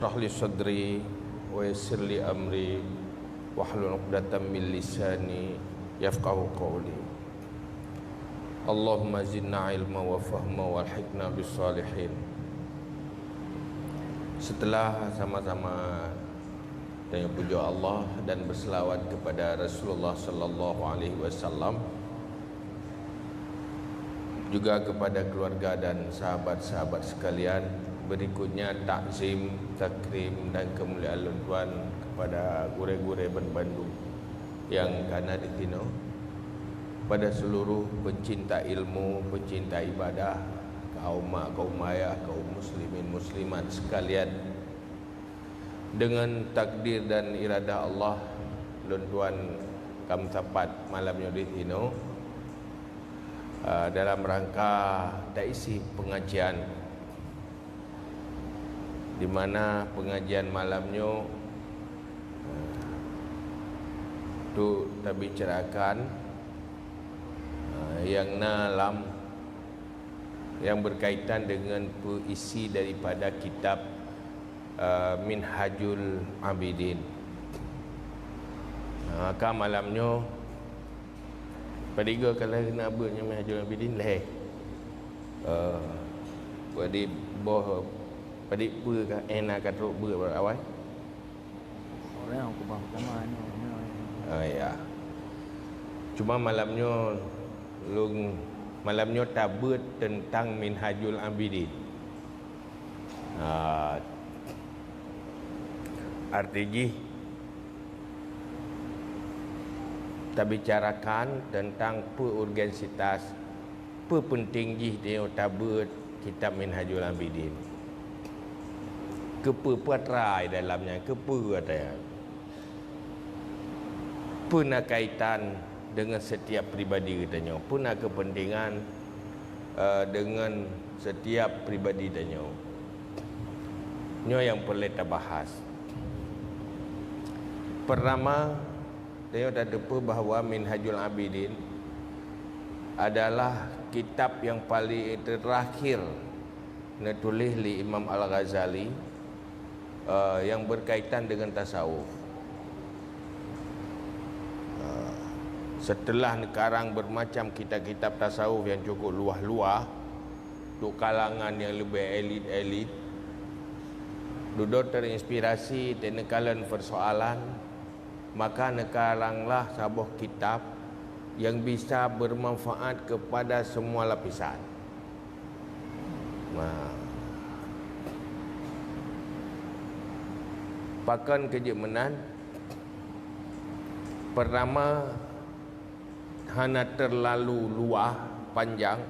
Shrah li sadri wa yassir li amri wahlul 'uqdatam min lisani yafqahu qawli. Allahumma zidna ilma wa fahma walhiqna bis salihin. Setelah sama-sama tanya puja Allah dan berselawat kepada Rasulullah sallallahu alaihi wasallam, juga kepada keluarga dan sahabat-sahabat sekalian, berikutnya takzim, takrim dan kemuliaan Tuhan kepada gure-gure Bandung yang kerana ditino, pada seluruh pencinta ilmu, pencinta ibadah, kaum ayah, kaum muslimin muslimat sekalian. Dengan takdir dan iradah Allah, Tuhan kami sapat malamnya ditino dalam rangka taisi pengajian, di mana pengajian malamnya tu kita bicarakan yang dalam yang berkaitan dengan isi daripada kitab Minhajul Abidin. Maka malamnya Padiga kalau kena abadnya Minhajul Abidin leh. Padi boh padi pu ka enak kat ro ber awal. Orang aku bang pertama ni. Ya. Cuma malamnya tabut tentang Minhajul Abidin. Artinya kita bicarakan tentang urgensitas, penting dia tabut kitab Minhajul Abidin. Patrai dalamnya, ada puna kaitan dengan setiap pribadi katanya, puna kepentingan dengan setiap pribadi katanya. Ini yang perlu kita bahas. Pertama, dia dah depa bahawa Minhajul Abidin adalah kitab yang paling terakhir ditulis oleh Imam Al-Ghazali yang berkaitan dengan tasawuf. Setelah sekarang bermacam kitab-kitab tasawuf yang cukup luas-luas untuk kalangan yang lebih elit-elit, duduk terinspirasi tenekalan persoalan, maka nekalanglah sebuah kitab yang bisa bermanfaat kepada semua lapisan. Pakan kejemenan pertama, hana terlalu luas panjang,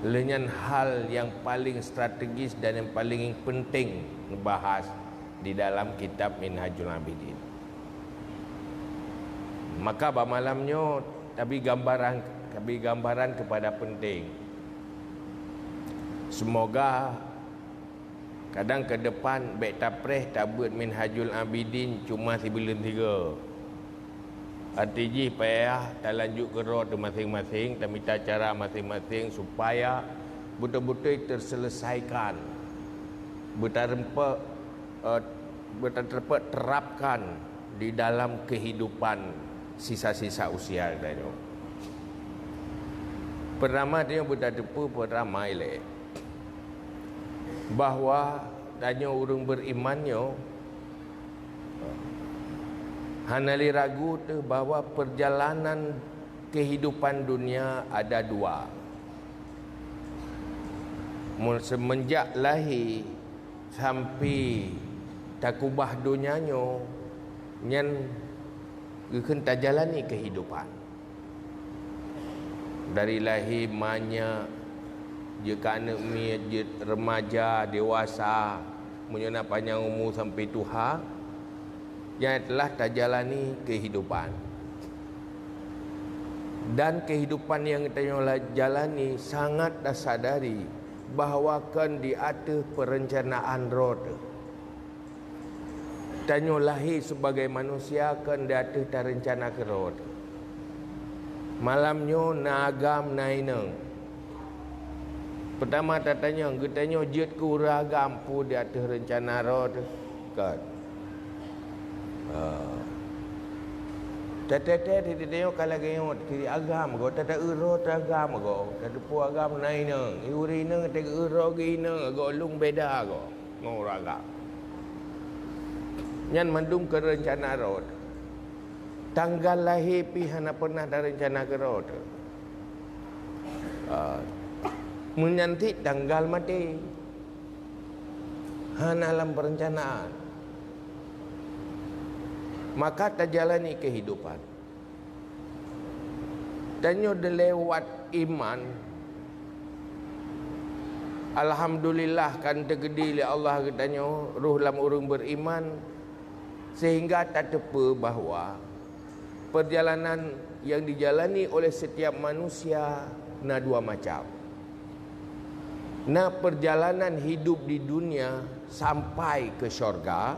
dengan hal yang paling strategis dan yang paling penting membahas di dalam kitab Minhajul Abidin. Maka malamnya tapi gambaran kepada penting. Semoga kadang ke depan baik tapreh tabut Minhajul Abidin cuma sebelum 3. Artinya payah tak lanjut ke roh tu masing-masing, tak minta cara masing-masing supaya betul-betul terselesaikan, betul-betul terapkan di dalam kehidupan sisa-sisa usia dia. Pertama dia berdepu pertama ile bahawa tanya orang berimannya hanali ragu tu bahawa perjalanan kehidupan dunia ada dua. Semenjak lahir sampai takubah dunianya nyan kita jalani kehidupan. Dari lahir manya, jika anak remaja, dewasa, menyana panjang umur sampai tuha, yang telah terjalani kehidupan. Dan kehidupan yang kita jalani sangat sadari bahawa kan di atas perencanaan roh. Tanya lahir sebagai manusia kan di atas terencana ke roh. Malamnya nagam naineng Pertama tatanya getanya jet ke uragam pu di atas rencana roh tu kan. Tete di tengok kalau gayot kiri agam go tata uro agam go tata pu agam nai nang iuri nang tega uro gina go lung beda go ngoragam. Nyan mandum ke rencana roh. Tanggal lahir pi hana pernah ada rencana ke roh tu. Menyanti tanggal mati hana dalam perencanaan, maka terjalani kehidupan danyo lewat iman. Alhamdulillah kan tergedi oleh Allah katanya ruh lam urung beriman, sehingga tak tepa bahawa perjalanan yang dijalani oleh setiap manusia na dua macam. Nah, perjalanan hidup di dunia sampai ke syurga,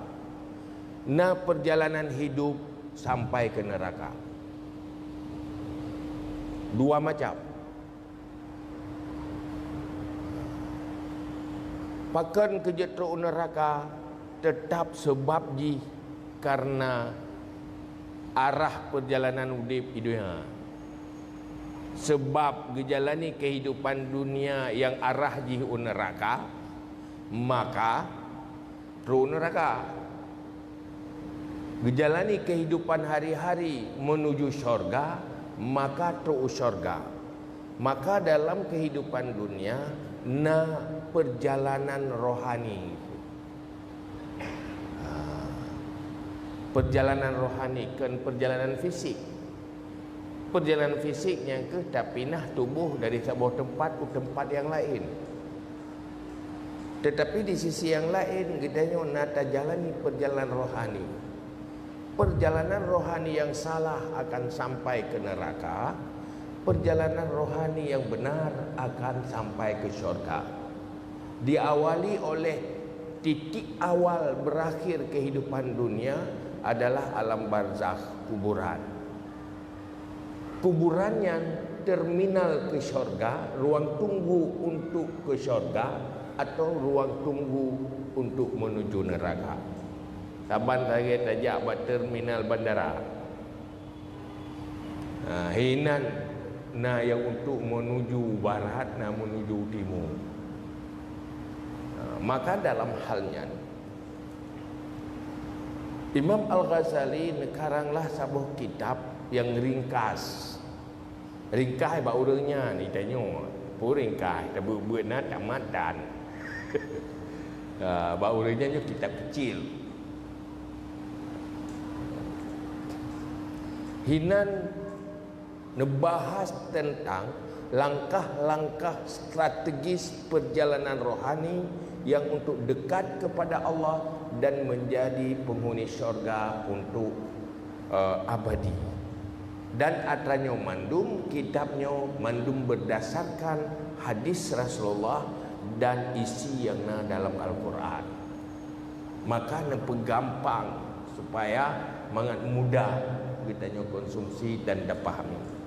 nah perjalanan hidup sampai ke neraka. Dua macam. Pakan kejetro neraka tetap sebab ji karena arah perjalanan udip di dunia. Sebab gejalani kehidupan dunia yang arah ji neraka, maka ru neraka. Gejalani kehidupan hari-hari menuju syurga, maka ru syurga. Maka dalam kehidupan dunia na perjalanan rohani. Perjalanan rohani kan perjalanan fisik. Perjalanan fisiknya ke tak pindah tubuh dari sebuah tempat ke tempat yang lain. Tetapi di sisi yang lain kita nak jalani perjalanan rohani. Perjalanan rohani yang salah akan sampai ke neraka. Perjalanan rohani yang benar akan sampai ke syurga. Diawali oleh titik awal berakhir kehidupan dunia adalah alam barzakh, kuburan. Kuburan yang terminal ke syurga, ruang tunggu untuk ke syurga atau ruang tunggu untuk menuju neraka. Saban saya tajak buat terminal bandara. Hinan na yang untuk menuju barat, na menuju timur. Maka dalam halnya Imam Al-Ghazali nekaranglah sebuah kitab yang ringkas. Ringkas ba urangnya ni tanya. Pu ringkas tapi buat nak tak madan. Ba urangnya kitab kecil. Hinan nebahas tentang langkah-langkah strategis perjalanan rohani yang untuk dekat kepada Allah dan menjadi penghuni syurga untuk abadi. Dan atranya mandum, kitabnya mandum berdasarkan hadis Rasulullah dan isi yang dalam Al-Quran. Maka gampang supaya sangat mudah kita konsumsi dan dapahami.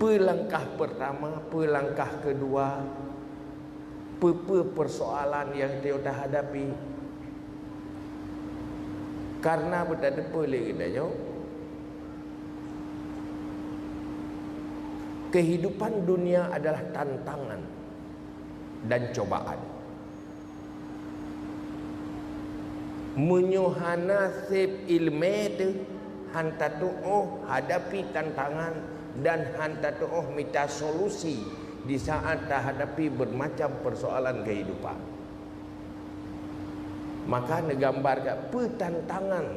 Pelangkah pertama, pelangkah kedua, persoalan yang kita hadapi. Karena berada boleh kita kehidupan dunia adalah tantangan dan cobaan. Menyuhana sip ilmu itu hantar tu'uh hadapi tantangan dan hantar tu'uh minta solusi di saat dah hadapi bermacam persoalan kehidupan. Maka negambar tantangan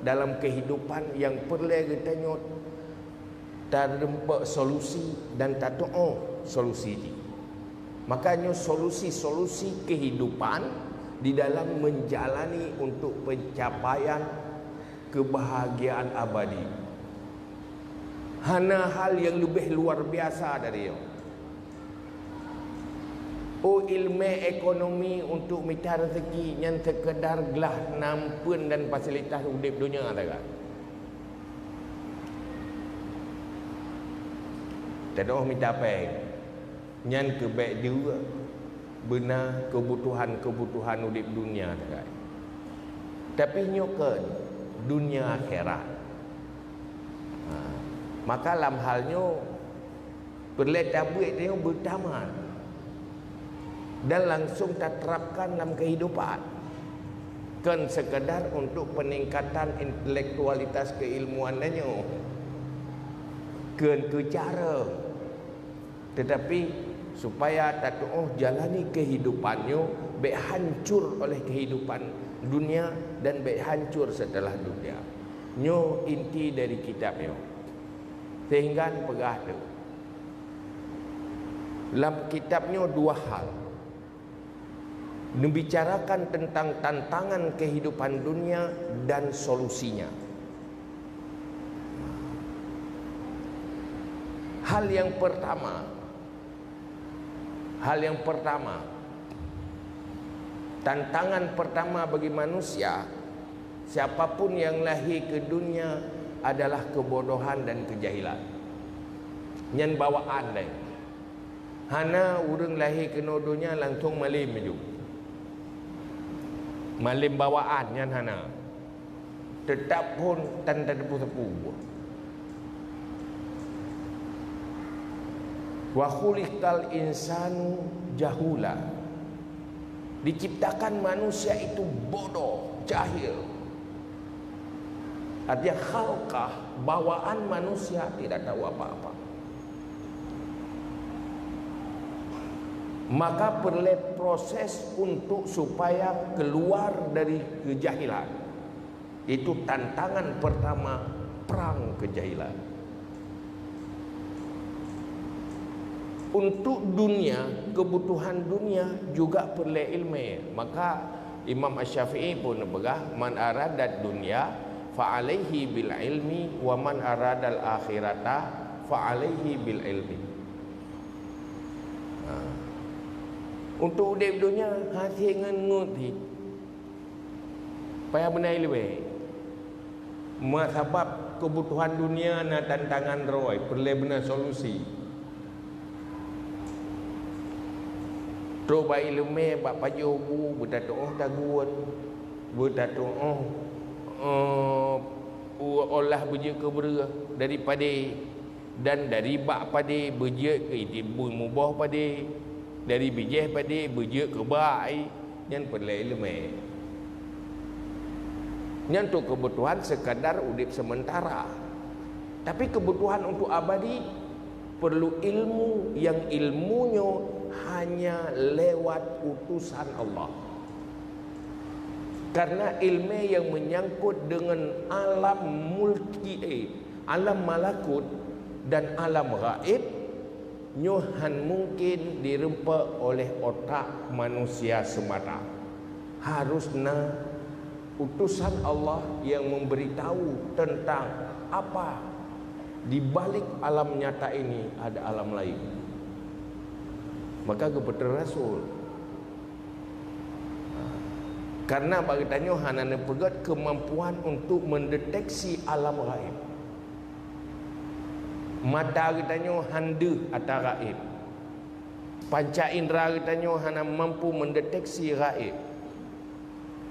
dalam kehidupan yang perlu kita nyot terdempak solusi dan tak tahu solusi ini. Makanya solusi-solusi kehidupan di dalam menjalani untuk pencapaian kebahagiaan abadi. Hana hal yang lebih luar biasa dari itu. Ilmu ekonomi untuk minta rezeki yang sekedar gelah nampun dan fasilitas hidup dunia ada kan? Tak ada orang minta apa. Nyan ke baik dia benar kebutuhan hidup dunia tak. Tapi nyokan dunia akhirat. Maka dalam halnya perlu tabik dia bertamat dan langsung terapkan dalam kehidupan, kan sekadar untuk peningkatan intelektualitas keilmuannya, kan ke cara, tetapi supaya tak jalani kehidupannya baik hancur oleh kehidupan dunia dan baik hancur setelah dunia. Nyo inti dari kitabnya sehingga pegah tu dalam kitabnya dua hal, membicarakan tentang tantangan kehidupan dunia dan solusinya. Hal yang pertama, tantangan pertama bagi manusia, siapapun yang lahir ke dunia adalah kebodohan dan kejahilan. Nyan bawaan lain. Hana urang lahir ke dunia langsung malim maju. Malim bawaan nyan hana. Tetap pun tanda depu-depu. Wa khuliqal insanu jahula. Diciptakan manusia itu bodoh, jahil. Artinya khalqah, bawaan manusia tidak tahu apa-apa. Maka perlu proses untuk supaya keluar dari kejahilan. Itu tantangan pertama, perang kejahilan. Untuk dunia, kebutuhan dunia juga perlu ilmu. Maka Imam Asy-Syafi'i pun berkata, man aradat dunya fa alaihi bil ilmi wa man aradal akhirata fa alaihi bil ilmi. Untuk hidup dunia hati ngenguti payah benar ilmu. Sebab kebutuhan dunia na tantangan roy perlu benar solusi. Coba ilmu bak paju bu bertatoh taguan bertatoh olah beje ke bera daripada dan dari bak pada beje ke ibu mubah pada dari bijih pada beje ke bai yang perlu ilmu. Yang tu kebutuhan sekadar udip sementara. Tapi kebutuhan untuk abadi perlu ilmu yang ilmunya hanya lewat utusan Allah. Karena ilmu yang menyangkut dengan alam mulki, alam malakut dan alam gaib, nyohan mungkin dirempa oleh otak manusia semata. Harusnya utusan Allah yang memberitahu tentang apa di balik alam nyata ini ada alam lain. Maka kepada Rasul, karena bagi tanya hanana pegat kemampuan untuk mendeteksi alam gaib. Mata kita handa atau gaib. Panca indera kita hana mampu mendeteksi gaib.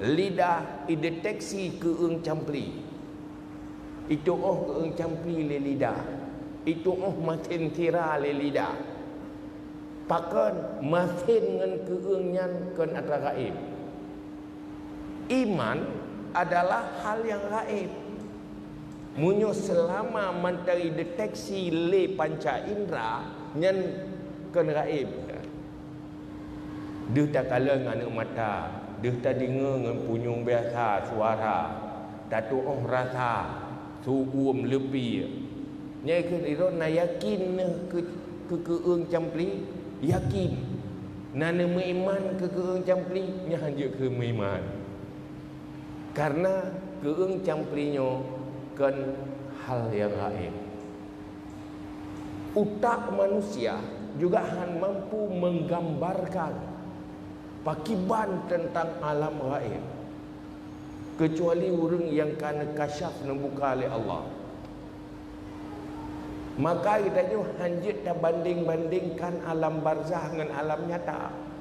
Lidah ideteksi keung campli. Itu keung campli le lidah. Itu makin tira le lidah. Pakan makin dengan keungnyan kan atau gaib. Iman adalah hal yang gaib. Munyo selama menteri deteksi le panca indera nyan kan gaib. Dia tak kala dengan mata, dia tak dengar dengan punyung biasa suara. Tak tu rasa suum lebih. Nyai ke iro na yakin ke keung campli, yakin. Nana meiman ke keung campli, nya hanya ke meiman. Karena keung camplinya kan hal yang gaib. Utak manusia juga mampu menggambarkan pakiban tentang alam gaib. Kecuali orang yang kana kasyaf membuka oleh Allah. Maka kita tu hanjit dah banding-bandingkan alam barzah dengan alam nyata.